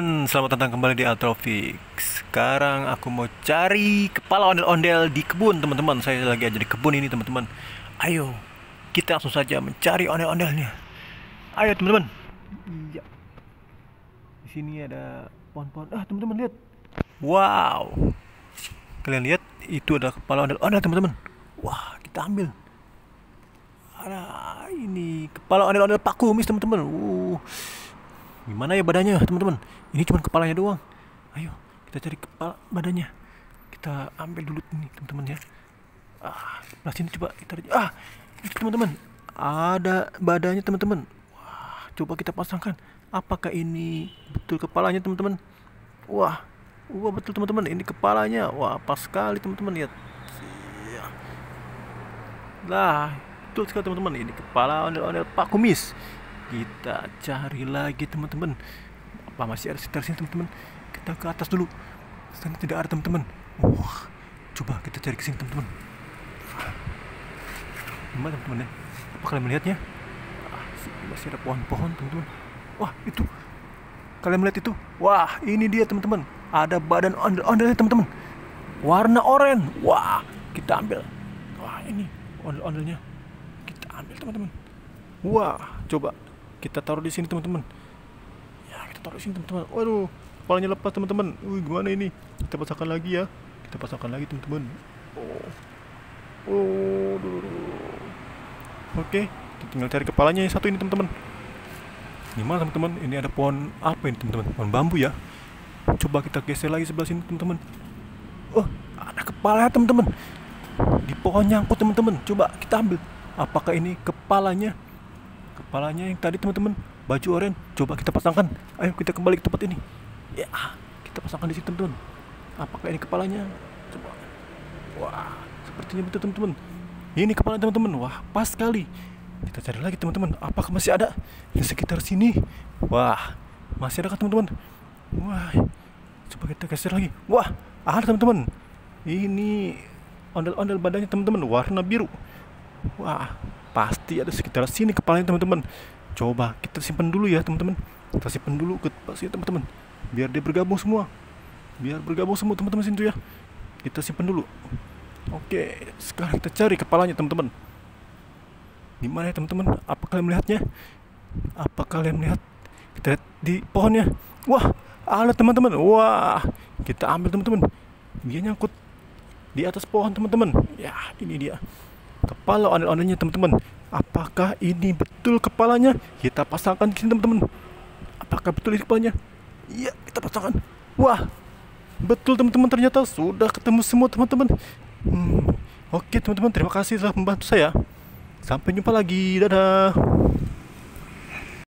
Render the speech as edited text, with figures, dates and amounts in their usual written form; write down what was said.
selamat datang kembali di Altrofix. Sekarang aku mau cari kepala ondel-ondel di kebun, teman-teman. Saya lagi aja di kebun ini, teman-teman. Ayo, kita langsung saja mencari ondel-ondelnya. Ayo, teman-teman. Iya. Di sini ada pohon-pohon. Teman-teman lihat. Wow. Kalian lihat, itu adalah kepala ondel-ondel, teman-teman. Wah, kita ambil. Ada ini kepala ondel-ondel Pak Kumis, teman-teman. Gimana ya badannya, teman-teman? Ini cuma kepalanya doang. Ayo, kita cari kepala badannya. Kita ambil dulu ini, teman-teman ya. Sebelah sini coba kita lihat. Itu teman-teman. Ada badannya, teman-teman. Wah, coba kita pasangkan. Apakah ini betul kepalanya, teman-teman? Wah, betul, teman-teman. Ini kepalanya. Wah, pas sekali, teman-teman. Lihat. Lah, betul sekali, teman-teman. Ini kepala ondel-ondel Pak Kumis. Kita cari lagi, teman-teman. Apa masih ada sekitar sini, teman-teman? Kita ke atas dulu. Sana tidak ada, teman-teman. Wah, coba kita cari ke sini, teman-teman. Gimana, teman-teman ya? Apa kalian melihatnya? Masih ada pohon-pohon, teman-teman. Wah, itu. Kalian melihat itu? Wah, ini dia, teman-teman. Ada badan ondel-ondelnya, teman-teman. Warna oranye. Wah, kita ambil. Wah, ini ondel-ondelnya. Kita ambil, teman-teman. Wah, coba kita taruh di sini, teman-teman. Ya, kita taruh di sini, teman-teman. Waduh, kepalanya lepas, teman-teman. Gimana ini? Kita pasangkan lagi ya. Kita pasangkan lagi, teman-teman. Oke, kita tinggal cari kepalanya yang satu ini, teman-teman. Gimana, teman-teman? Ini ada pohon apa ini, teman-teman? Pohon bambu ya. Coba kita geser lagi sebelah sini, teman-teman. Ada kepala, teman-teman. Di pohon nyangkut, teman-teman. Coba kita ambil. Apakah ini kepalanya? Kepalanya yang tadi, teman-teman, baju oranye. Coba kita pasangkan. Ayo kita kembali ke tempat ini. Ya, kita pasangkan di sini, teman-teman. Apakah ini kepalanya? Coba. Wah, sepertinya betul, teman-teman. Ini kepala, teman-teman. Wah, pas sekali. Kita cari lagi, teman-teman. Apakah masih ada di sekitar sini? Wah, masih ada, teman-teman. Wah, coba kita geser lagi. Wah, ada, teman-teman. Ini ondel-ondel badannya, teman-teman, warna biru. Wah, pasti ada sekitar sini kepalanya, teman-teman. Coba kita simpan dulu ya, teman-teman. Kita simpan dulu ke sini, teman-teman. Biar dia bergabung semua. Teman-teman sini tuh ya. Kita simpan dulu. Oke, sekarang kita cari kepalanya, teman-teman. Di mana ya, teman-teman? Apa kalian melihatnya? Apa kalian melihat? Kita lihat di pohonnya. Wah, ada, teman-teman. Wah, kita ambil, teman-teman. Dia nyangkut di atas pohon, teman-teman. Ya, ini dia kepala ondel-ondelnya, teman-teman. Apakah ini betul kepalanya? Kita pasangkan di sini, teman-teman. Apakah betul ini kepalanya? Iya, kita pasangkan. Wah, betul, teman-teman. Ternyata sudah ketemu semua, teman-teman. Oke, teman-teman, terima kasih telah membantu saya. Sampai jumpa lagi. Dadah.